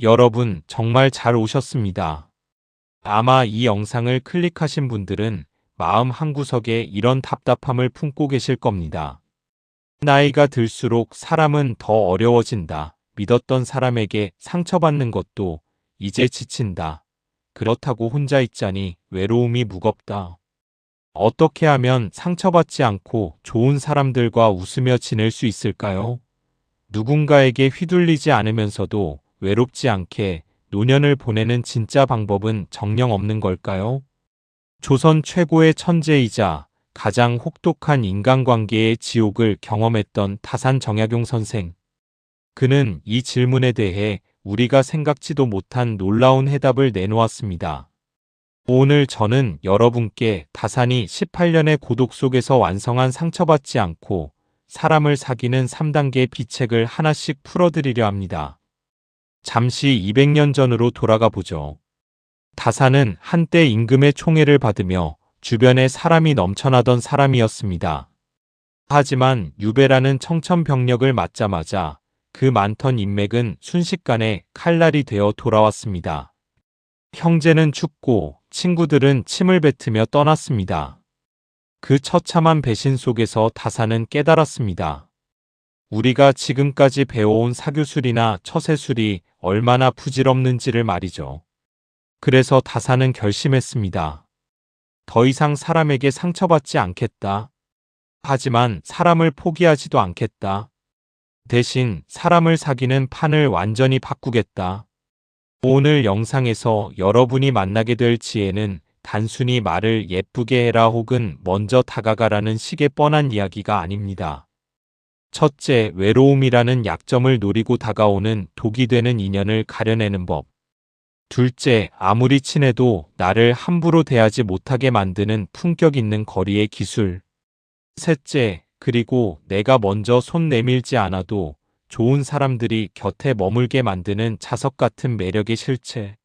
여러분 정말 잘 오셨습니다. 아마 이 영상을 클릭하신 분들은 마음 한구석에 이런 답답함을 품고 계실 겁니다. 나이가 들수록 사람은 더 어려워진다. 믿었던 사람에게 상처받는 것도 이제 지친다. 그렇다고 혼자 있자니 외로움이 무겁다. 어떻게 하면 상처받지 않고 좋은 사람들과 웃으며 지낼 수 있을까요? 누군가에게 휘둘리지 않으면서도 외롭지 않게 노년을 보내는 진짜 방법은 정녕 없는 걸까요? 조선 최고의 천재이자 가장 혹독한 인간관계의 지옥을 경험했던 다산 정약용 선생. 그는 이 질문에 대해 우리가 생각지도 못한 놀라운 해답을 내놓았습니다. 오늘 저는 여러분께 다산이 18년의 고독 속에서 완성한 상처받지 않고 사람을 사귀는 3단계 비책을 하나씩 풀어드리려 합니다. 잠시 200년 전으로 돌아가 보죠. 다산은 한때 임금의 총애를 받으며 주변에 사람이 넘쳐나던 사람이었습니다. 하지만 유배라는 청천벽력을 맞자마자 그 많던 인맥은 순식간에 칼날이 되어 돌아왔습니다. 형제는 죽고 친구들은 침을 뱉으며 떠났습니다. 그 처참한 배신 속에서 다산은 깨달았습니다. 우리가 지금까지 배워온 사교술이나 처세술이 얼마나 부질없는지를 말이죠. 그래서 다산은 결심했습니다. 더 이상 사람에게 상처받지 않겠다. 하지만 사람을 포기하지도 않겠다. 대신 사람을 사귀는 판을 완전히 바꾸겠다. 오늘 영상에서 여러분이 만나게 될 지혜는 단순히 말을 예쁘게 해라 혹은 먼저 다가가라는 식의 뻔한 이야기가 아닙니다. 첫째, 외로움이라는 약점을 노리고 다가오는 독이 되는 인연을 가려내는 법. 둘째, 아무리 친해도 나를 함부로 대하지 못하게 만드는 품격 있는 거리의 기술. 셋째, 그리고 내가 먼저 손 내밀지 않아도 좋은 사람들이 곁에 머물게 만드는 자석 같은 매력의 실체.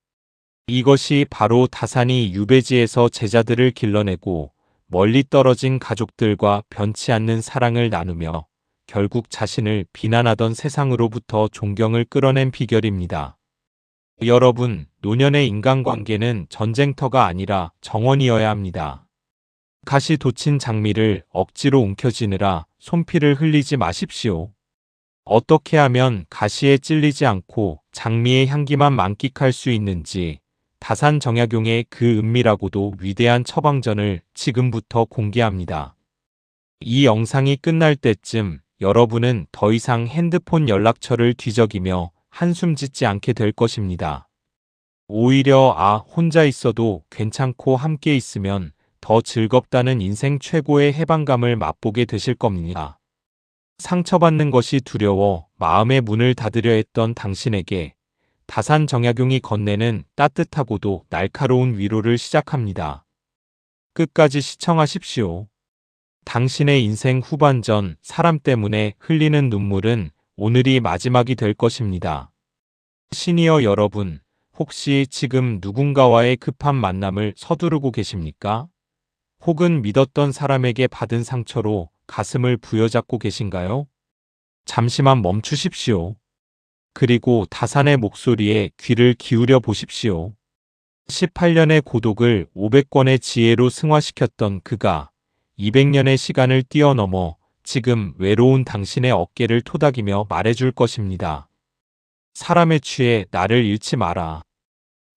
이것이 바로 다산이 유배지에서 제자들을 길러내고 멀리 떨어진 가족들과 변치 않는 사랑을 나누며 결국 자신을 비난하던 세상으로부터 존경을 끌어낸 비결입니다. 여러분, 노년의 인간관계는 전쟁터가 아니라 정원이어야 합니다. 가시 돋친 장미를 억지로 움켜쥐느라 손피를 흘리지 마십시오. 어떻게 하면 가시에 찔리지 않고 장미의 향기만 만끽할 수 있는지 다산 정약용의 그 은밀하고도 위대한 처방전을 지금부터 공개합니다. 이 영상이 끝날 때쯤 여러분은 더 이상 핸드폰 연락처를 뒤적이며 한숨 짓지 않게 될 것입니다. 오히려 혼자 있어도 괜찮고 함께 있으면 더 즐겁다는 인생 최고의 해방감을 맛보게 되실 겁니다. 상처받는 것이 두려워 마음의 문을 닫으려 했던 당신에게 다산 정약용이 건네는 따뜻하고도 날카로운 위로를 시작합니다. 끝까지 시청하십시오. 당신의 인생 후반전 사람 때문에 흘리는 눈물은 오늘이 마지막이 될 것입니다. 시니어 여러분, 혹시 지금 누군가와의 급한 만남을 서두르고 계십니까? 혹은 믿었던 사람에게 받은 상처로 가슴을 부여잡고 계신가요? 잠시만 멈추십시오. 그리고 다산의 목소리에 귀를 기울여 보십시오. 18년의 고독을 500권의 지혜로 승화시켰던 그가 200년의 시간을 뛰어넘어 지금 외로운 당신의 어깨를 토닥이며 말해줄 것입니다. 사람에 취해 나를 잃지 마라.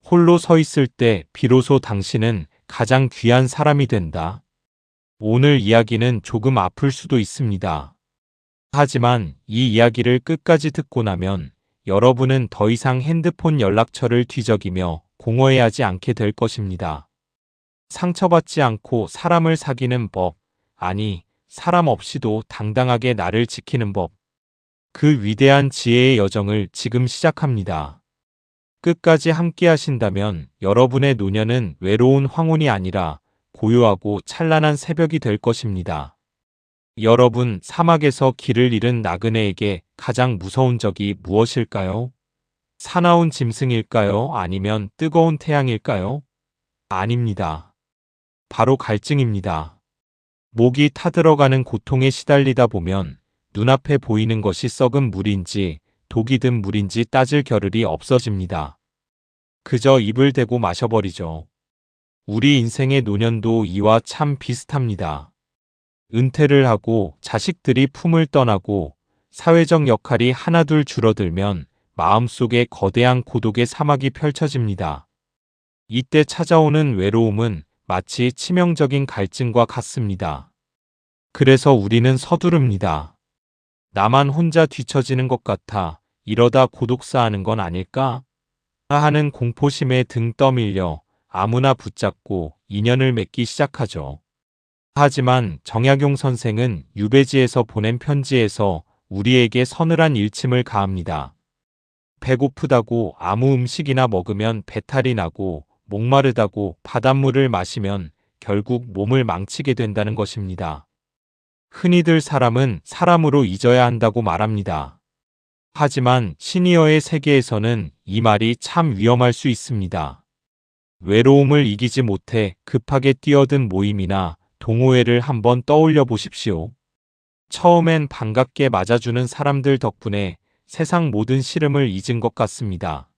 홀로 서 있을 때 비로소 당신은 가장 귀한 사람이 된다. 오늘 이야기는 조금 아플 수도 있습니다. 하지만 이 이야기를 끝까지 듣고 나면 여러분은 더 이상 핸드폰 연락처를 뒤적이며 공허해하지 않게 될 것입니다. 상처받지 않고 사람을 사귀는 법, 아니, 사람 없이도 당당하게 나를 지키는 법. 그 위대한 지혜의 여정을 지금 시작합니다. 끝까지 함께 하신다면 여러분의 노년은 외로운 황혼이 아니라 고요하고 찬란한 새벽이 될 것입니다. 여러분, 사막에서 길을 잃은 나그네에게 가장 무서운 적이 무엇일까요? 사나운 짐승일까요? 아니면 뜨거운 태양일까요? 아닙니다. 바로 갈증입니다. 목이 타들어가는 고통에 시달리다 보면 눈앞에 보이는 것이 썩은 물인지 독이든 물인지 따질 겨를이 없어집니다. 그저 입을 대고 마셔버리죠. 우리 인생의 노년도 이와 참 비슷합니다. 은퇴를 하고 자식들이 품을 떠나고 사회적 역할이 하나둘 줄어들면 마음속에 거대한 고독의 사막이 펼쳐집니다. 이때 찾아오는 외로움은 마치 치명적인 갈증과 같습니다. 그래서 우리는 서두릅니다. 나만 혼자 뒤처지는 것 같아 이러다 고독 쌓는 건 아닐까? 하는 공포심에 등 떠밀려 아무나 붙잡고 인연을 맺기 시작하죠. 하지만 정약용 선생은 유배지에서 보낸 편지에서 우리에게 서늘한 일침을 가합니다. 배고프다고 아무 음식이나 먹으면 배탈이 나고 목마르다고 바닷물을 마시면 결국 몸을 망치게 된다는 것입니다. 흔히들 사람은 사람으로 잊어야 한다고 말합니다. 하지만 시니어의 세계에서는 이 말이 참 위험할 수 있습니다. 외로움을 이기지 못해 급하게 뛰어든 모임이나 동호회를 한번 떠올려 보십시오. 처음엔 반갑게 맞아주는 사람들 덕분에 세상 모든 시름을 잊은 것 같습니다.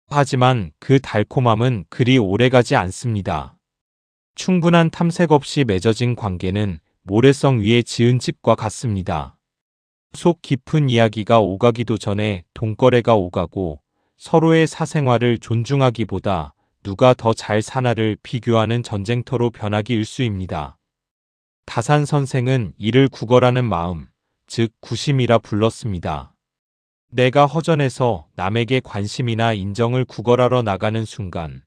하지만 그 달콤함은 그리 오래가지 않습니다. 충분한 탐색 없이 맺어진 관계는 모래성 위에 지은 집과 같습니다. 속 깊은 이야기가 오가기도 전에 돈거래가 오가고 서로의 사생활을 존중하기보다 누가 더 잘 사나를 비교하는 전쟁터로 변하기 일쑤입니다. 다산 선생은 이를 구걸하는 마음, 즉 구심이라 불렀습니다. 내가 허전해서 남에게 관심이나 인정을 구걸하러 나가는 순간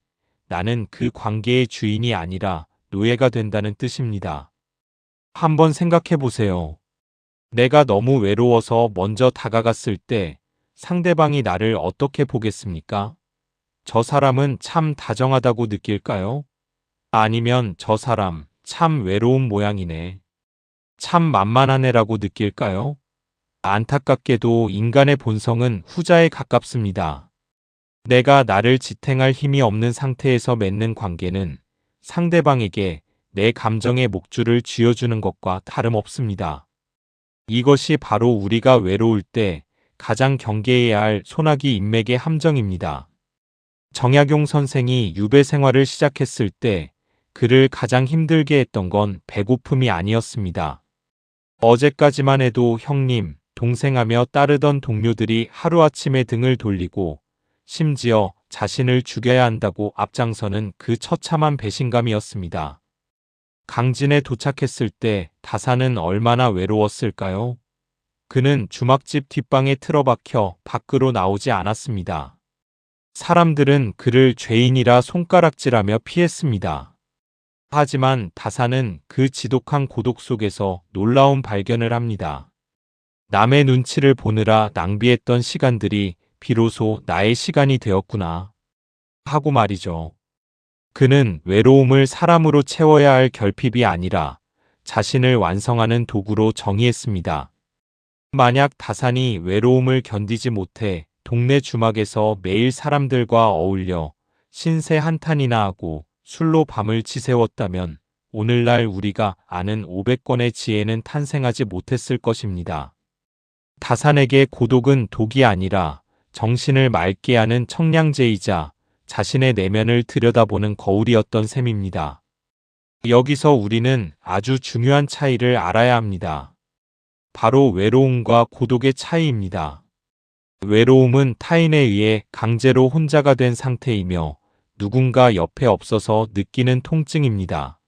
나는 그 관계의 주인이 아니라 노예가 된다는 뜻입니다. 한번 생각해 보세요. 내가 너무 외로워서 먼저 다가갔을 때 상대방이 나를 어떻게 보겠습니까? 저 사람은 참 다정하다고 느낄까요? 아니면 저 사람 참 외로운 모양이네. 참 만만한 애라고 느낄까요? 안타깝게도 인간의 본성은 후자에 가깝습니다. 내가 나를 지탱할 힘이 없는 상태에서 맺는 관계는 상대방에게 내 감정의 목줄을 쥐어주는 것과 다름없습니다. 이것이 바로 우리가 외로울 때 가장 경계해야 할 소나기 인맥의 함정입니다. 정약용 선생이 유배 생활을 시작했을 때 그를 가장 힘들게 했던 건 배고픔이 아니었습니다. 어제까지만 해도 형님, 동생하며 따르던 동료들이 하루아침에 등을 돌리고 심지어 자신을 죽여야 한다고 앞장서는 그 처참한 배신감이었습니다. 강진에 도착했을 때 다산은 얼마나 외로웠을까요? 그는 주막집 뒷방에 틀어박혀 밖으로 나오지 않았습니다. 사람들은 그를 죄인이라 손가락질하며 피했습니다. 하지만 다산은 그 지독한 고독 속에서 놀라운 발견을 합니다. 남의 눈치를 보느라 낭비했던 시간들이 비로소 나의 시간이 되었구나 하고 말이죠. 그는 외로움을 사람으로 채워야 할 결핍이 아니라 자신을 완성하는 도구로 정의했습니다. 만약 다산이 외로움을 견디지 못해 동네 주막에서 매일 사람들과 어울려 신세 한탄이나 하고 술로 밤을 지새웠다면 오늘날 우리가 아는 500권의 지혜는 탄생하지 못했을 것입니다. 다산에게 고독은 독이 아니라 정신을 맑게 하는 청량제이자 자신의 내면을 들여다보는 거울이었던 셈입니다. 여기서 우리는 아주 중요한 차이를 알아야 합니다. 바로 외로움과 고독의 차이입니다. 외로움은 타인에 의해 강제로 혼자가 된 상태이며 누군가 옆에 없어서 느끼는 통증입니다.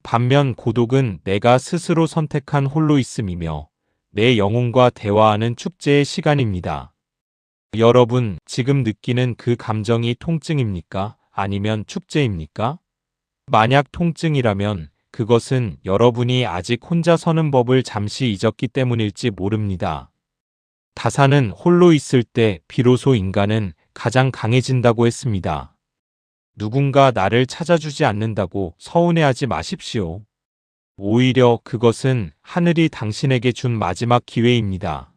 반면 고독은 내가 스스로 선택한 홀로 있음이며 내 영혼과 대화하는 축제의 시간입니다. 여러분, 지금 느끼는 그 감정이 통증입니까? 아니면 축제입니까? 만약 통증이라면 그것은 여러분이 아직 혼자 서는 법을 잠시 잊었기 때문일지 모릅니다. 다산은 홀로 있을 때 비로소 인간은 가장 강해진다고 했습니다. 누군가 나를 찾아주지 않는다고 서운해하지 마십시오. 오히려 그것은 하늘이 당신에게 준 마지막 기회입니다.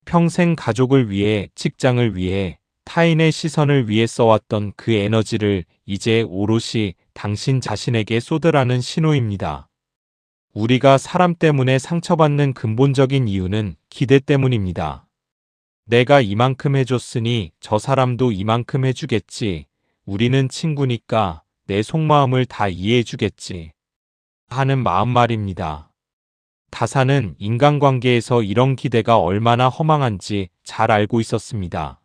평생 가족을 위해, 직장을 위해, 타인의 시선을 위해 써왔던 그 에너지를 이제 오롯이 당신 자신에게 쏟으라는 신호입니다. 우리가 사람 때문에 상처받는 근본적인 이유는 기대 때문입니다. 내가 이만큼 해줬으니 저 사람도 이만큼 해주겠지. 우리는 친구니까 내 속마음을 다 이해해주겠지. 하는 마음 말입니다. 다사는 인간관계에서 이런 기대가 얼마나 허망한지 잘 알고 있었습니다.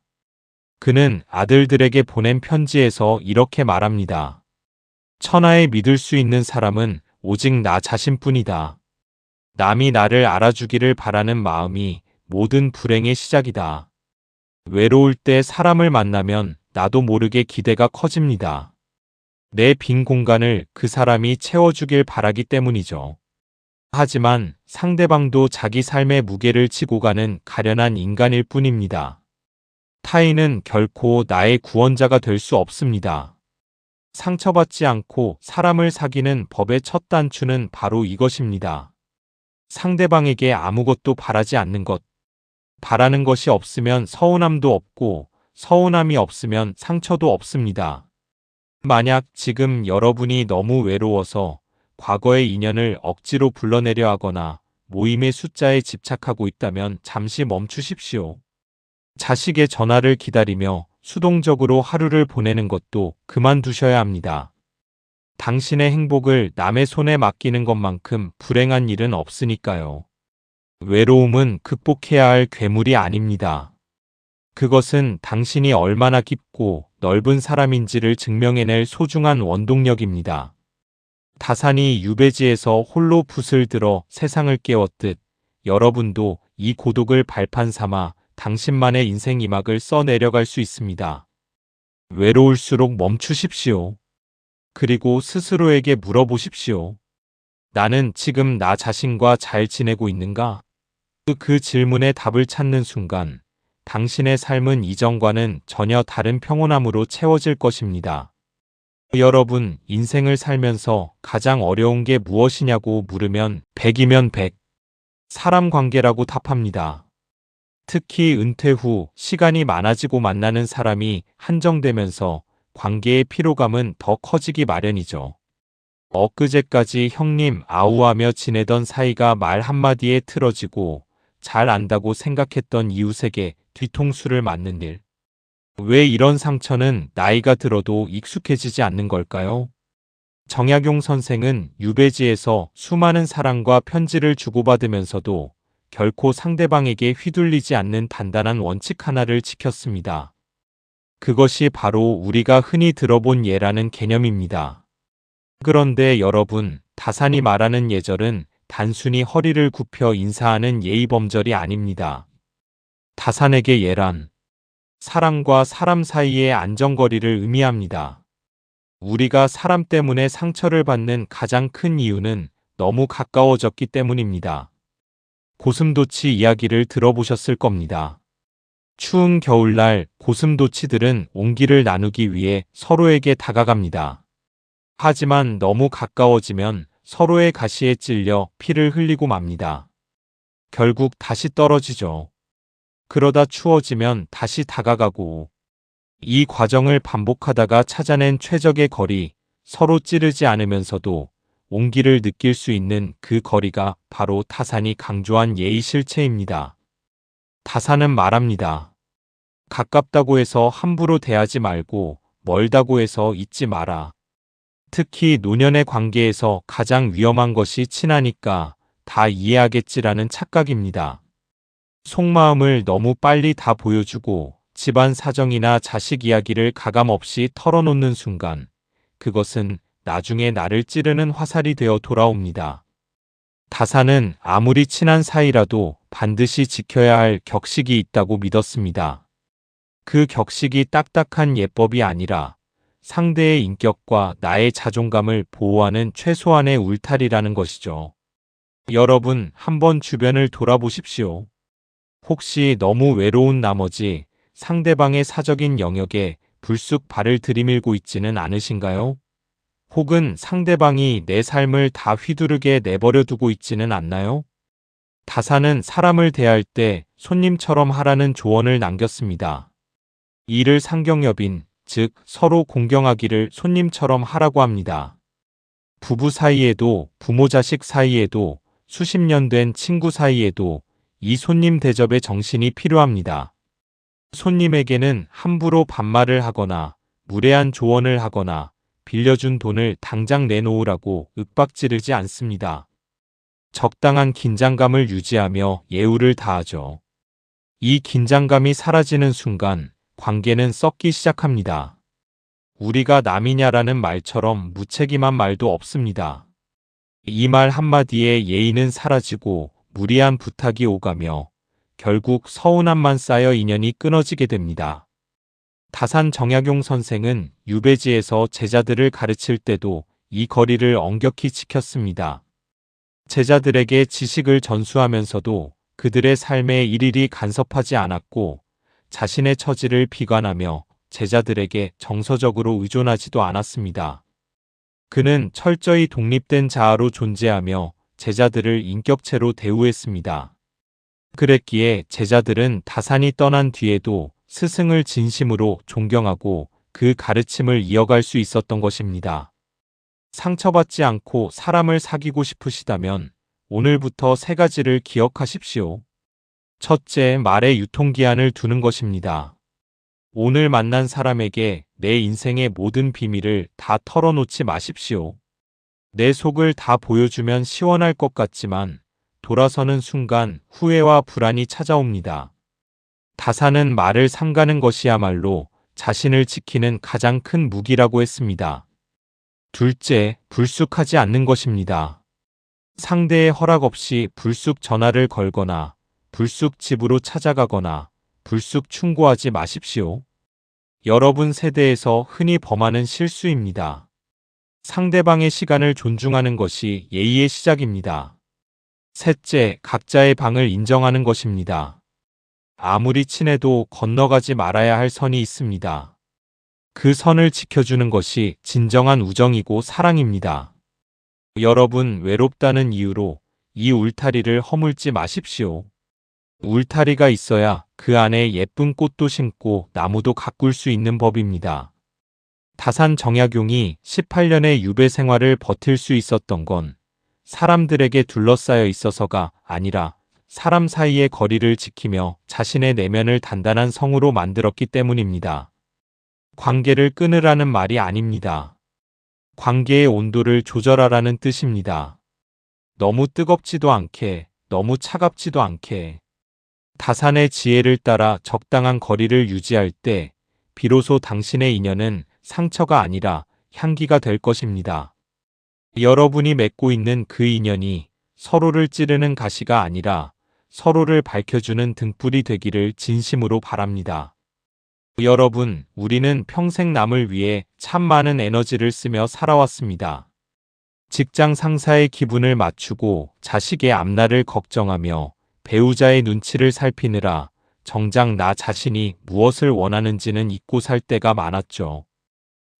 그는 아들들에게 보낸 편지에서 이렇게 말합니다. 천하에 믿을 수 있는 사람은 오직 나 자신뿐이다. 남이 나를 알아주기를 바라는 마음이 모든 불행의 시작이다. 외로울 때 사람을 만나면 나도 모르게 기대가 커집니다. 내 빈 공간을 그 사람이 채워주길 바라기 때문이죠. 하지만 상대방도 자기 삶의 무게를 지고 가는 가련한 인간일 뿐입니다. 타인은 결코 나의 구원자가 될 수 없습니다. 상처받지 않고 사람을 사귀는 법의 첫 단추는 바로 이것입니다. 상대방에게 아무것도 바라지 않는 것. 바라는 것이 없으면 서운함도 없고 서운함이 없으면 상처도 없습니다. 만약 지금 여러분이 너무 외로워서 과거의 인연을 억지로 불러내려 하거나 모임의 숫자에 집착하고 있다면 잠시 멈추십시오. 자식의 전화를 기다리며 수동적으로 하루를 보내는 것도 그만두셔야 합니다. 당신의 행복을 남의 손에 맡기는 것만큼 불행한 일은 없으니까요. 외로움은 극복해야 할 괴물이 아닙니다. 그것은 당신이 얼마나 깊고 넓은 사람인지를 증명해낼 소중한 원동력입니다. 다산이 유배지에서 홀로 붓을 들어 세상을 깨웠듯 여러분도 이 고독을 발판 삼아 당신만의 인생 이막을 써내려갈 수 있습니다. 외로울수록 멈추십시오. 그리고 스스로에게 물어보십시오. 나는 지금 나 자신과 잘 지내고 있는가? 그 질문에 답을 찾는 순간 당신의 삶은 이전과는 전혀 다른 평온함으로 채워질 것입니다. 여러분, 인생을 살면서 가장 어려운 게 무엇이냐고 물으면 100이면 100. 사람 관계라고 답합니다. 특히 은퇴 후 시간이 많아지고 만나는 사람이 한정되면서 관계의 피로감은 더 커지기 마련이죠. 엊그제까지 형님 아우하며 지내던 사이가 말 한마디에 틀어지고 잘 안다고 생각했던 이웃에게 뒤통수를 맞는 일. 왜 이런 상처는 나이가 들어도 익숙해지지 않는 걸까요? 정약용 선생은 유배지에서 수많은 사랑과 편지를 주고받으면서도 결코 상대방에게 휘둘리지 않는 단단한 원칙 하나를 지켰습니다. 그것이 바로 우리가 흔히 들어본 예라는 개념입니다. 그런데 여러분, 다산이 말하는 예절은 단순히 허리를 굽혀 인사하는 예의범절이 아닙니다. 다산에게 예란 사람과 사람 사이의 안전거리를 의미합니다. 우리가 사람 때문에 상처를 받는 가장 큰 이유는 너무 가까워졌기 때문입니다. 고슴도치 이야기를 들어보셨을 겁니다. 추운 겨울날 고슴도치들은 온기를 나누기 위해 서로에게 다가갑니다. 하지만 너무 가까워지면 서로의 가시에 찔려 피를 흘리고 맙니다. 결국 다시 떨어지죠. 그러다 추워지면 다시 다가가고 이 과정을 반복하다가 찾아낸 최적의 거리, 서로 찌르지 않으면서도 온기를 느낄 수 있는 그 거리가 바로 다산이 강조한 예의 실체입니다. 다산은 말합니다. 가깝다고 해서 함부로 대하지 말고 멀다고 해서 잊지 마라. 특히 노년의 관계에서 가장 위험한 것이 친하니까 다 이해하겠지라는 착각입니다. 속마음을 너무 빨리 다 보여주고 집안 사정이나 자식 이야기를 가감없이 털어놓는 순간 그것은 나중에 나를 찌르는 화살이 되어 돌아옵니다. 다산은 아무리 친한 사이라도 반드시 지켜야 할 격식이 있다고 믿었습니다. 그 격식이 딱딱한 예법이 아니라 상대의 인격과 나의 자존감을 보호하는 최소한의 울타리라는 것이죠. 여러분, 한번 주변을 돌아보십시오. 혹시 너무 외로운 나머지 상대방의 사적인 영역에 불쑥 발을 들이밀고 있지는 않으신가요? 혹은 상대방이 내 삶을 다 휘두르게 내버려 두고 있지는 않나요? 다산은 사람을 대할 때 손님처럼 하라는 조언을 남겼습니다. 이를 상경협인, 즉 서로 공경하기를 손님처럼 하라고 합니다. 부부 사이에도 부모 자식 사이에도 수십 년 된 친구 사이에도 이 손님 대접의 정신이 필요합니다. 손님에게는 함부로 반말을 하거나 무례한 조언을 하거나 빌려준 돈을 당장 내놓으라고 윽박지르지 않습니다. 적당한 긴장감을 유지하며 예우를 다하죠. 이 긴장감이 사라지는 순간 관계는 썩기 시작합니다. 우리가 남이냐라는 말처럼 무책임한 말도 없습니다. 이 말 한마디에 예의는 사라지고 무리한 부탁이 오가며 결국 서운함만 쌓여 인연이 끊어지게 됩니다. 다산 정약용 선생은 유배지에서 제자들을 가르칠 때도 이 거리를 엄격히 지켰습니다. 제자들에게 지식을 전수하면서도 그들의 삶에 일일이 간섭하지 않았고 자신의 처지를 비관하며 제자들에게 정서적으로 의존하지도 않았습니다. 그는 철저히 독립된 자아로 존재하며 제자들을 인격체로 대우했습니다. 그랬기에 제자들은 다산이 떠난 뒤에도 스승을 진심으로 존경하고 그 가르침을 이어갈 수 있었던 것입니다. 상처받지 않고 사람을 사귀고 싶으시다면 오늘부터 3가지를 기억하십시오. 첫째, 말의 유통기한을 두는 것입니다. 오늘 만난 사람에게 내 인생의 모든 비밀을 다 털어놓지 마십시오. 내 속을 다 보여주면 시원할 것 같지만 돌아서는 순간 후회와 불안이 찾아옵니다. 다산은 말을 삼가는 것이야말로 자신을 지키는 가장 큰 무기라고 했습니다. 둘째, 불쑥하지 않는 것입니다. 상대의 허락 없이 불쑥 전화를 걸거나 불쑥 집으로 찾아가거나 불쑥 충고하지 마십시오. 여러분 세대에서 흔히 범하는 실수입니다. 상대방의 시간을 존중하는 것이 예의의 시작입니다. 셋째, 각자의 방을 인정하는 것입니다. 아무리 친해도 건너가지 말아야 할 선이 있습니다. 그 선을 지켜주는 것이 진정한 우정이고 사랑입니다. 여러분, 외롭다는 이유로 이 울타리를 허물지 마십시오. 울타리가 있어야 그 안에 예쁜 꽃도 심고 나무도 가꿀 수 있는 법입니다. 다산 정약용이 18년의 유배 생활을 버틸 수 있었던 건 사람들에게 둘러싸여 있어서가 아니라 사람 사이의 거리를 지키며 자신의 내면을 단단한 성으로 만들었기 때문입니다. 관계를 끊으라는 말이 아닙니다. 관계의 온도를 조절하라는 뜻입니다. 너무 뜨겁지도 않게, 너무 차갑지도 않게. 다산의 지혜를 따라 적당한 거리를 유지할 때 비로소 당신의 인연은 상처가 아니라 향기가 될 것입니다. 여러분이 맺고 있는 그 인연이 서로를 찌르는 가시가 아니라 서로를 밝혀주는 등불이 되기를 진심으로 바랍니다. 여러분, 우리는 평생 남을 위해 참 많은 에너지를 쓰며 살아왔습니다. 직장 상사의 기분을 맞추고 자식의 앞날을 걱정하며 배우자의 눈치를 살피느라 정작 나 자신이 무엇을 원하는지는 잊고 살 때가 많았죠.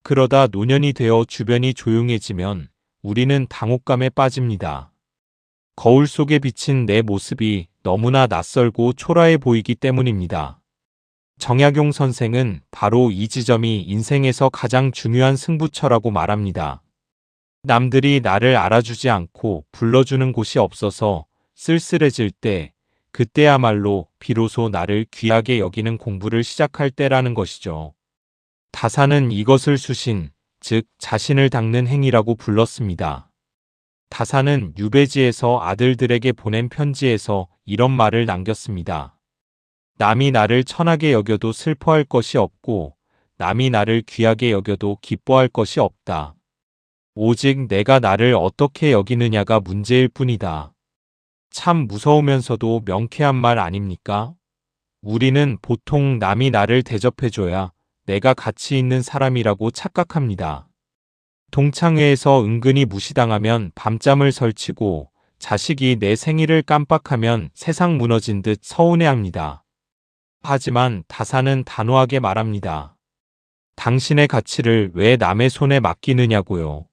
그러다 노년이 되어 주변이 조용해지면 우리는 당혹감에 빠집니다. 거울 속에 비친 내 모습이 너무나 낯설고 초라해 보이기 때문입니다. 정약용 선생은 바로 이 지점이 인생에서 가장 중요한 승부처라고 말합니다. 남들이 나를 알아주지 않고 불러주는 곳이 없어서 쓸쓸해질 때, 그때야말로 비로소 나를 귀하게 여기는 공부를 시작할 때라는 것이죠. 다산은 이것을 수신, 즉 자신을 닦는 행위라고 불렀습니다. 다산은 유배지에서 아들들에게 보낸 편지에서 이런 말을 남겼습니다. 남이 나를 천하게 여겨도 슬퍼할 것이 없고 남이 나를 귀하게 여겨도 기뻐할 것이 없다. 오직 내가 나를 어떻게 여기느냐가 문제일 뿐이다. 참 무서우면서도 명쾌한 말 아닙니까? 우리는 보통 남이 나를 대접해줘야 내가 가치 있는 사람이라고 착각합니다. 동창회에서 은근히 무시당하면 밤잠을 설치고 자식이 내 생일을 깜빡하면 세상 무너진 듯 서운해합니다. 하지만 다산은 단호하게 말합니다. 당신의 가치를 왜 남의 손에 맡기느냐고요.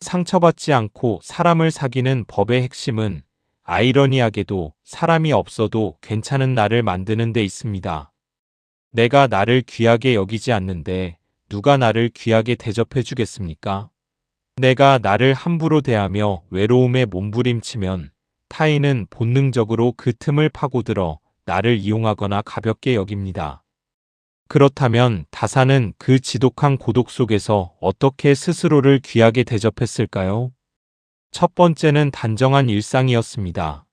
상처받지 않고 사람을 사귀는 법의 핵심은 아이러니하게도 사람이 없어도 괜찮은 나를 만드는 데 있습니다. 내가 나를 귀하게 여기지 않는데 누가 나를 귀하게 대접해 주겠습니까? 내가 나를 함부로 대하며 외로움에 몸부림치면 타인은 본능적으로 그 틈을 파고들어 나를 이용하거나 가볍게 여깁니다. 그렇다면 다산은 그 지독한 고독 속에서 어떻게 스스로를 귀하게 대접했을까요? 첫 번째는 단정한 일상이었습니다.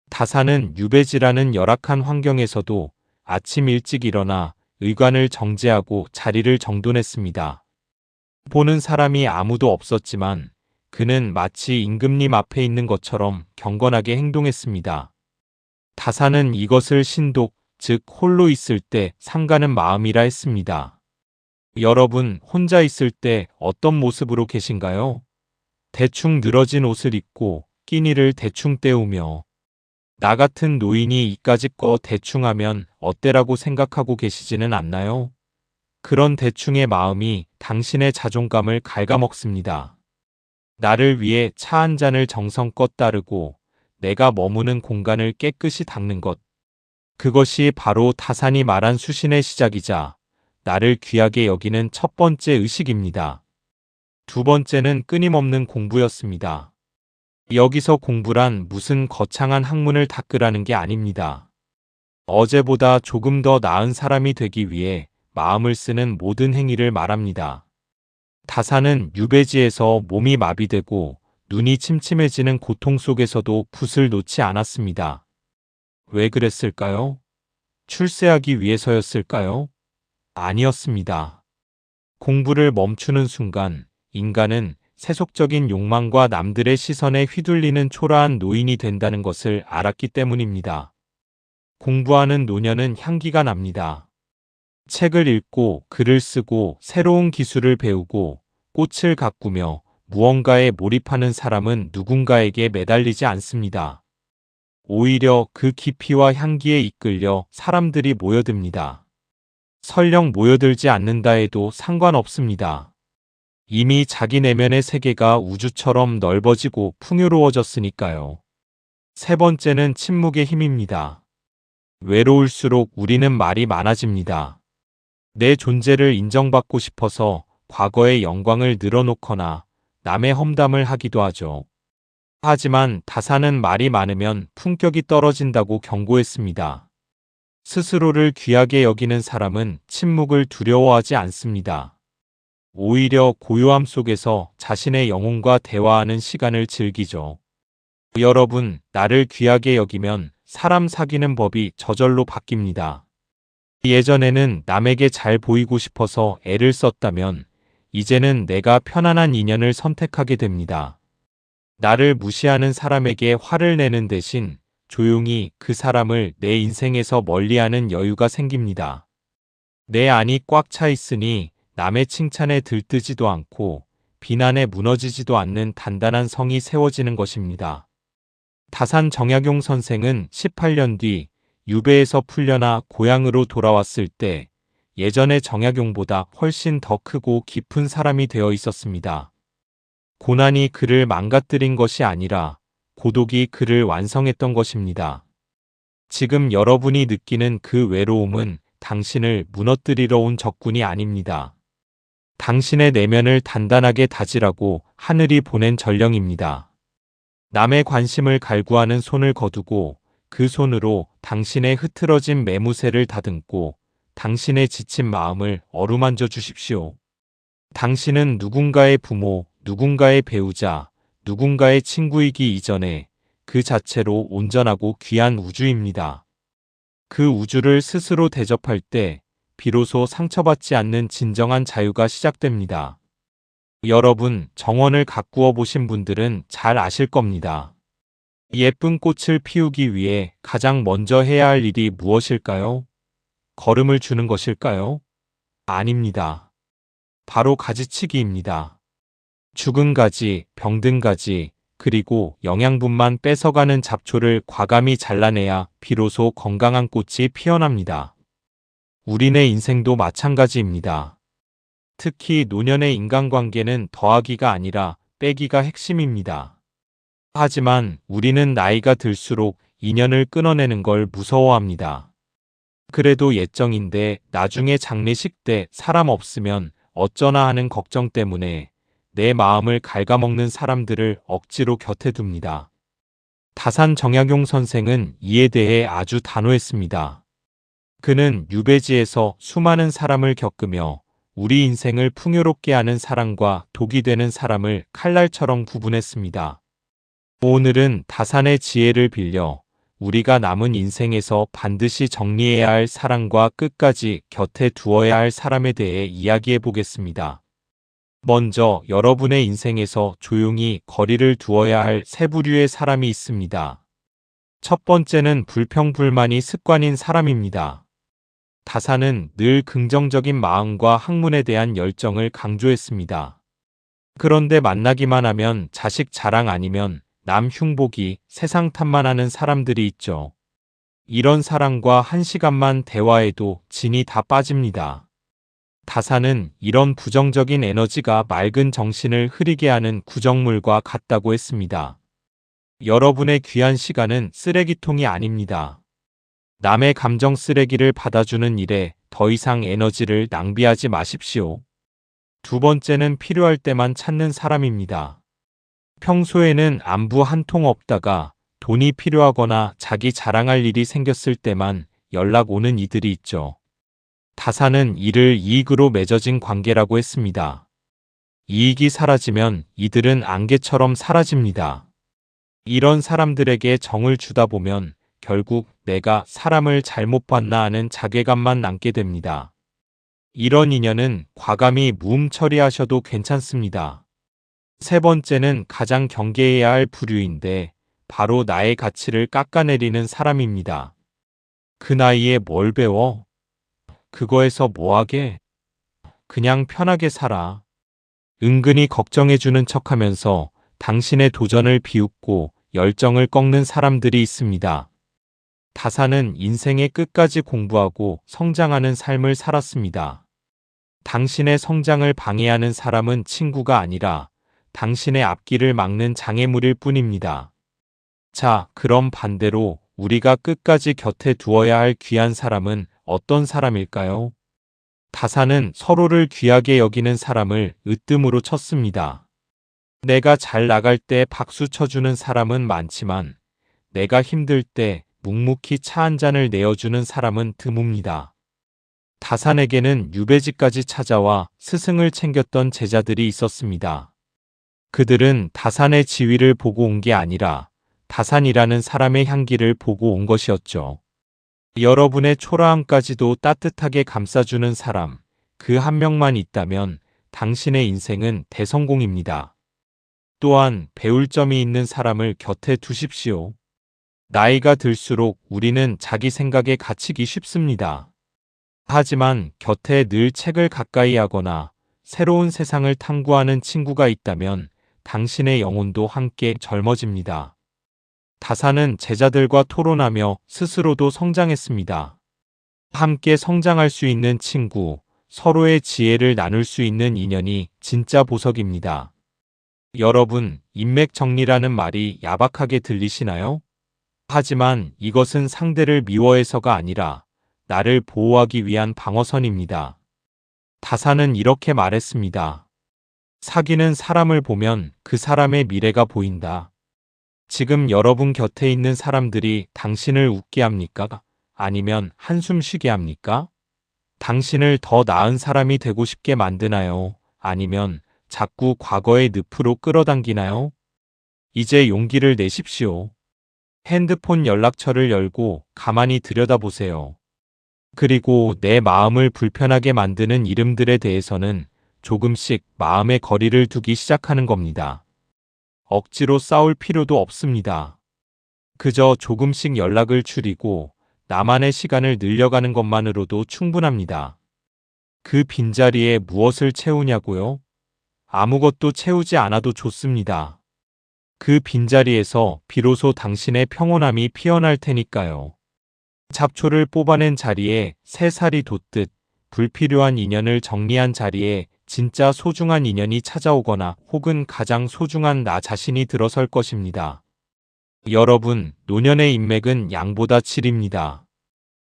다산은 유배지라는 열악한 환경에서도 아침 일찍 일어나 의관을 정제하고 자리를 정돈했습니다. 보는 사람이 아무도 없었지만 그는 마치 임금님 앞에 있는 것처럼 경건하게 행동했습니다. 다산은 이것을 신독, 즉 홀로 있을 때 삼가는 마음이라 했습니다. 여러분, 혼자 있을 때 어떤 모습으로 계신가요? 대충 늘어진 옷을 입고 끼니를 대충 때우며 나 같은 노인이 이까짓 거 대충 하면 어때라고 생각하고 계시지는 않나요? 그런 대충의 마음이 당신의 자존감을 갉아먹습니다. 나를 위해 차 한 잔을 정성껏 따르고 내가 머무는 공간을 깨끗이 닦는 것. 그것이 바로 다산이 말한 수신의 시작이자 나를 귀하게 여기는 첫 번째 의식입니다. 두 번째는 끊임없는 공부였습니다. 여기서 공부란 무슨 거창한 학문을 닦으라는 게 아닙니다. 어제보다 조금 더 나은 사람이 되기 위해 마음을 쓰는 모든 행위를 말합니다. 다산은 유배지에서 몸이 마비되고 눈이 침침해지는 고통 속에서도 붓을 놓지 않았습니다. 왜 그랬을까요? 출세하기 위해서였을까요? 아니었습니다. 공부를 멈추는 순간 인간은 세속적인 욕망과 남들의 시선에 휘둘리는 초라한 노인이 된다는 것을 알았기 때문입니다. 공부하는 노년은 향기가 납니다. 책을 읽고 글을 쓰고 새로운 기술을 배우고 꽃을 가꾸며 무언가에 몰입하는 사람은 누군가에게 매달리지 않습니다. 오히려 그 깊이와 향기에 이끌려 사람들이 모여듭니다. 설령 모여들지 않는다 해도 상관없습니다. 이미 자기 내면의 세계가 우주처럼 넓어지고 풍요로워졌으니까요. 세 번째는 침묵의 힘입니다. 외로울수록 우리는 말이 많아집니다. 내 존재를 인정받고 싶어서 과거의 영광을 늘어놓거나 남의 험담을 하기도 하죠. 하지만 다산은 말이 많으면 품격이 떨어진다고 경고했습니다. 스스로를 귀하게 여기는 사람은 침묵을 두려워하지 않습니다. 오히려 고요함 속에서 자신의 영혼과 대화하는 시간을 즐기죠. 여러분, 나를 귀하게 여기면 사람 사귀는 법이 저절로 바뀝니다. 예전에는 남에게 잘 보이고 싶어서 애를 썼다면 이제는 내가 편안한 인연을 선택하게 됩니다. 나를 무시하는 사람에게 화를 내는 대신 조용히 그 사람을 내 인생에서 멀리하는 여유가 생깁니다. 내 안이 꽉 차 있으니 남의 칭찬에 들뜨지도 않고 비난에 무너지지도 않는 단단한 성이 세워지는 것입니다. 다산 정약용 선생은 18년 뒤 유배에서 풀려나 고향으로 돌아왔을 때 예전의 정약용보다 훨씬 더 크고 깊은 사람이 되어 있었습니다. 고난이 그를 망가뜨린 것이 아니라 고독이 그를 완성했던 것입니다. 지금 여러분이 느끼는 그 외로움은 당신을 무너뜨리러 온 적군이 아닙니다. 당신의 내면을 단단하게 다지라고 하늘이 보낸 전령입니다. 남의 관심을 갈구하는 손을 거두고 그 손으로 당신의 흐트러진 매무새를 다듬고 당신의 지친 마음을 어루만져 주십시오. 당신은 누군가의 부모, 누군가의 배우자, 누군가의 친구이기 이전에 그 자체로 온전하고 귀한 우주입니다. 그 우주를 스스로 대접할 때 비로소 상처받지 않는 진정한 자유가 시작됩니다. 여러분, 정원을 가꾸어 보신 분들은 잘 아실 겁니다. 예쁜 꽃을 피우기 위해 가장 먼저 해야 할 일이 무엇일까요? 거름을 주는 것일까요? 아닙니다. 바로 가지치기입니다. 죽은 가지, 병든 가지, 그리고 영양분만 뺏어가는 잡초를 과감히 잘라내야 비로소 건강한 꽃이 피어납니다. 우리네 인생도 마찬가지입니다. 특히 노년의 인간관계는 더하기가 아니라 빼기가 핵심입니다. 하지만 우리는 나이가 들수록 인연을 끊어내는 걸 무서워합니다. 그래도 예정인데 나중에 장례식 때 사람 없으면 어쩌나 하는 걱정 때문에 내 마음을 갉아먹는 사람들을 억지로 곁에 둡니다. 다산 정약용 선생은 이에 대해 아주 단호했습니다. 그는 유배지에서 수많은 사람을 겪으며 우리 인생을 풍요롭게 하는 사람과 독이 되는 사람을 칼날처럼 구분했습니다. 오늘은 다산의 지혜를 빌려 우리가 남은 인생에서 반드시 정리해야 할 사람과 끝까지 곁에 두어야 할 사람에 대해 이야기해 보겠습니다. 먼저 여러분의 인생에서 조용히 거리를 두어야 할 세 부류의 사람이 있습니다. 첫 번째는 불평불만이 습관인 사람입니다. 다산은 늘 긍정적인 마음과 학문에 대한 열정을 강조했습니다. 그런데 만나기만 하면 자식 자랑 아니면 남 흉보기, 세상 탓만 하는 사람들이 있죠. 이런 사람과 한 시간만 대화해도 진이 다 빠집니다. 다산은 이런 부정적인 에너지가 맑은 정신을 흐리게 하는 구정물과 같다고 했습니다. 여러분의 귀한 시간은 쓰레기통이 아닙니다. 남의 감정 쓰레기를 받아주는 일에 더 이상 에너지를 낭비하지 마십시오. 두 번째는 필요할 때만 찾는 사람입니다. 평소에는 안부 한 통 없다가 돈이 필요하거나 자기 자랑할 일이 생겼을 때만 연락 오는 이들이 있죠. 다산은 이를 이익으로 맺어진 관계라고 했습니다. 이익이 사라지면 이들은 안개처럼 사라집니다. 이런 사람들에게 정을 주다 보면 결국 내가 사람을 잘못 봤나 하는 자괴감만 남게 됩니다. 이런 인연은 과감히 무음 처리하셔도 괜찮습니다. 세 번째는 가장 경계해야 할 부류인데 바로 나의 가치를 깎아내리는 사람입니다. 그 나이에 뭘 배워? 그거에서 뭐하게? 그냥 편하게 살아. 은근히 걱정해주는 척하면서 당신의 도전을 비웃고 열정을 꺾는 사람들이 있습니다. 다산은 인생의 끝까지 공부하고 성장하는 삶을 살았습니다. 당신의 성장을 방해하는 사람은 친구가 아니라 당신의 앞길을 막는 장애물일 뿐입니다. 자, 그럼 반대로 우리가 끝까지 곁에 두어야 할 귀한 사람은 어떤 사람일까요? 다산은 서로를 귀하게 여기는 사람을 으뜸으로 쳤습니다. 내가 잘 나갈 때 박수 쳐주는 사람은 많지만 내가 힘들 때 묵묵히 차 한 잔을 내어주는 사람은 드뭅니다. 다산에게는 유배지까지 찾아와 스승을 챙겼던 제자들이 있었습니다. 그들은 다산의 지위를 보고 온 게 아니라 다산이라는 사람의 향기를 보고 온 것이었죠. 여러분의 초라함까지도 따뜻하게 감싸주는 사람, 그 한 명만 있다면 당신의 인생은 대성공입니다. 또한 배울 점이 있는 사람을 곁에 두십시오. 나이가 들수록 우리는 자기 생각에 갇히기 쉽습니다. 하지만 곁에 늘 책을 가까이 하거나 새로운 세상을 탐구하는 친구가 있다면 당신의 영혼도 함께 젊어집니다. 다산은 제자들과 토론하며 스스로도 성장했습니다. 함께 성장할 수 있는 친구, 서로의 지혜를 나눌 수 있는 인연이 진짜 보석입니다. 여러분, 인맥 정리라는 말이 야박하게 들리시나요? 하지만 이것은 상대를 미워해서가 아니라 나를 보호하기 위한 방어선입니다. 다산은 이렇게 말했습니다. 사귀는 사람을 보면 그 사람의 미래가 보인다. 지금 여러분 곁에 있는 사람들이 당신을 웃게 합니까? 아니면 한숨 쉬게 합니까? 당신을 더 나은 사람이 되고 싶게 만드나요? 아니면 자꾸 과거의 늪으로 끌어당기나요? 이제 용기를 내십시오. 핸드폰 연락처를 열고 가만히 들여다보세요. 그리고 내 마음을 불편하게 만드는 이름들에 대해서는 조금씩 마음의 거리를 두기 시작하는 겁니다. 억지로 싸울 필요도 없습니다. 그저 조금씩 연락을 줄이고 나만의 시간을 늘려가는 것만으로도 충분합니다. 그 빈자리에 무엇을 채우냐고요? 아무것도 채우지 않아도 좋습니다. 그 빈자리에서 비로소 당신의 평온함이 피어날 테니까요. 잡초를 뽑아낸 자리에 새살이 돋듯 불필요한 인연을 정리한 자리에 진짜 소중한 인연이 찾아오거나 혹은 가장 소중한 나 자신이 들어설 것입니다. 여러분, 노년의 인맥은 양보다 질입니다.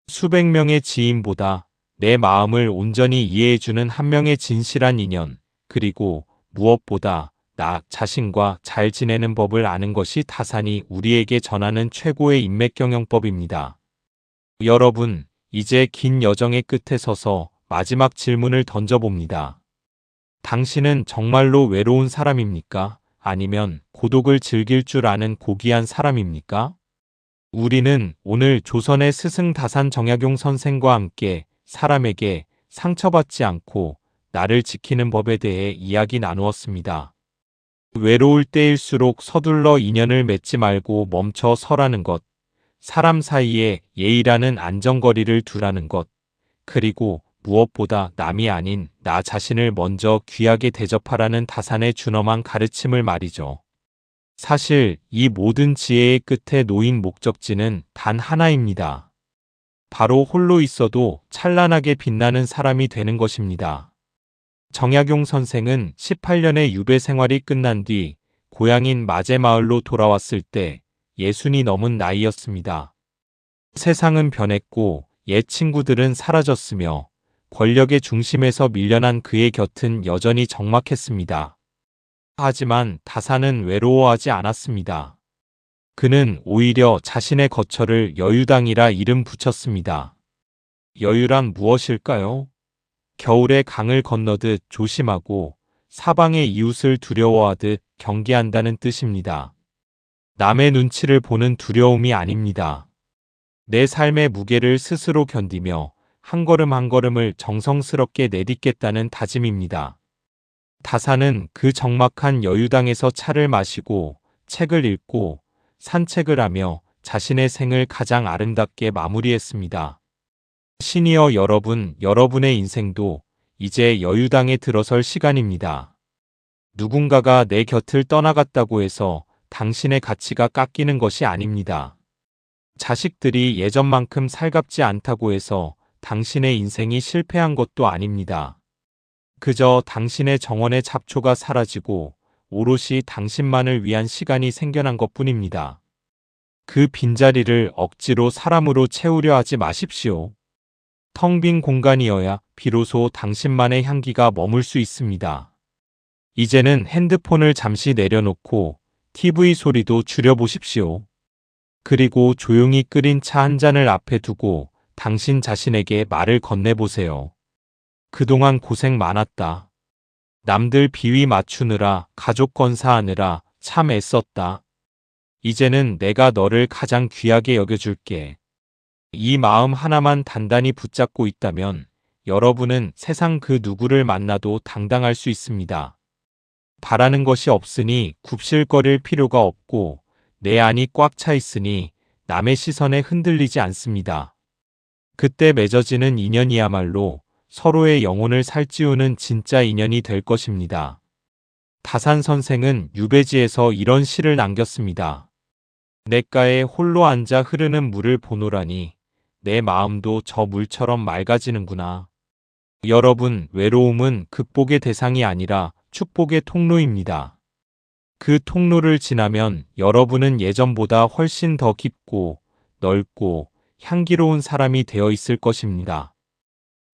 수백 명의 지인보다 내 마음을 온전히 이해해주는 한 명의 진실한 인연, 그리고 무엇보다 나 자신과 잘 지내는 법을 아는 것이 다산이 우리에게 전하는 최고의 인맥 경영법입니다. 여러분, 이제 긴 여정의 끝에 서서 마지막 질문을 던져봅니다. 당신은 정말로 외로운 사람입니까? 아니면 고독을 즐길 줄 아는 고귀한 사람입니까? 우리는 오늘 조선의 스승 다산 정약용 선생과 함께 사람에게 상처받지 않고 나를 지키는 법에 대해 이야기 나누었습니다. 외로울 때일수록 서둘러 인연을 맺지 말고 멈춰 서라는 것, 사람 사이에 예의라는 안전거리를 두라는 것, 그리고 무엇보다 남이 아닌 나 자신을 먼저 귀하게 대접하라는 다산의 준엄한 가르침을 말이죠. 사실 이 모든 지혜의 끝에 놓인 목적지는 단 하나입니다. 바로 홀로 있어도 찬란하게 빛나는 사람이 되는 것입니다. 정약용 선생은 18년의 유배 생활이 끝난 뒤 고향인 마제마을로 돌아왔을 때 60이 넘은 나이였습니다. 세상은 변했고 옛 친구들은 사라졌으며 권력의 중심에서 밀려난 그의 곁은 여전히 적막했습니다. 하지만 다산은 외로워하지 않았습니다. 그는 오히려 자신의 거처를 여유당이라 이름 붙였습니다. 여유란 무엇일까요? 겨울에 강을 건너듯 조심하고 사방의 이웃을 두려워하듯 경계한다는 뜻입니다. 남의 눈치를 보는 두려움이 아닙니다. 내 삶의 무게를 스스로 견디며 한 걸음 한 걸음을 정성스럽게 내딛겠다는 다짐입니다. 다산은 그 적막한 여유당에서 차를 마시고 책을 읽고 산책을 하며 자신의 생을 가장 아름답게 마무리했습니다. 시니어 여러분, 여러분의 인생도 이제 여유당에 들어설 시간입니다. 누군가가 내 곁을 떠나갔다고 해서 당신의 가치가 깎이는 것이 아닙니다. 자식들이 예전만큼 살갑지 않다고 해서 당신의 인생이 실패한 것도 아닙니다. 그저 당신의 정원의 잡초가 사라지고 오롯이 당신만을 위한 시간이 생겨난 것뿐입니다. 그 빈자리를 억지로 사람으로 채우려 하지 마십시오. 텅 빈 공간이어야 비로소 당신만의 향기가 머물 수 있습니다. 이제는 핸드폰을 잠시 내려놓고 TV 소리도 줄여보십시오. 그리고 조용히 끓인 차 한 잔을 앞에 두고 당신 자신에게 말을 건네보세요. 그동안 고생 많았다. 남들 비위 맞추느라 가족 건사하느라 참 애썼다. 이제는 내가 너를 가장 귀하게 여겨줄게. 이 마음 하나만 단단히 붙잡고 있다면 여러분은 세상 그 누구를 만나도 당당할 수 있습니다. 바라는 것이 없으니 굽실거릴 필요가 없고 내 안이 꽉 차 있으니 남의 시선에 흔들리지 않습니다. 그때 맺어지는 인연이야말로 서로의 영혼을 살찌우는 진짜 인연이 될 것입니다. 다산 선생은 유배지에서 이런 시를 남겼습니다. 냇가에 홀로 앉아 흐르는 물을 보노라니 내 마음도 저 물처럼 맑아지는구나. 여러분, 외로움은 극복의 대상이 아니라 축복의 통로입니다. 그 통로를 지나면 여러분은 예전보다 훨씬 더 깊고 넓고 향기로운 사람이 되어 있을 것입니다.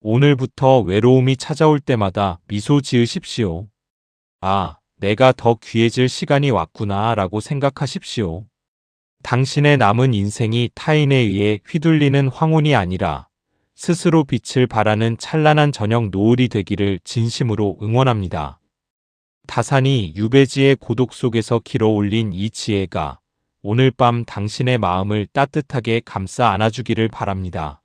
오늘부터 외로움이 찾아올 때마다 미소 지으십시오. 아, 내가 더 귀해질 시간이 왔구나 라고 생각하십시오. 당신의 남은 인생이 타인에 의해 휘둘리는 황혼이 아니라 스스로 빛을 발하는 찬란한 저녁 노을이 되기를 진심으로 응원합니다. 다산이 유배지의 고독 속에서 길어 올린 이 지혜가 오늘 밤 당신의 마음을 따뜻하게 감싸 안아주기를 바랍니다.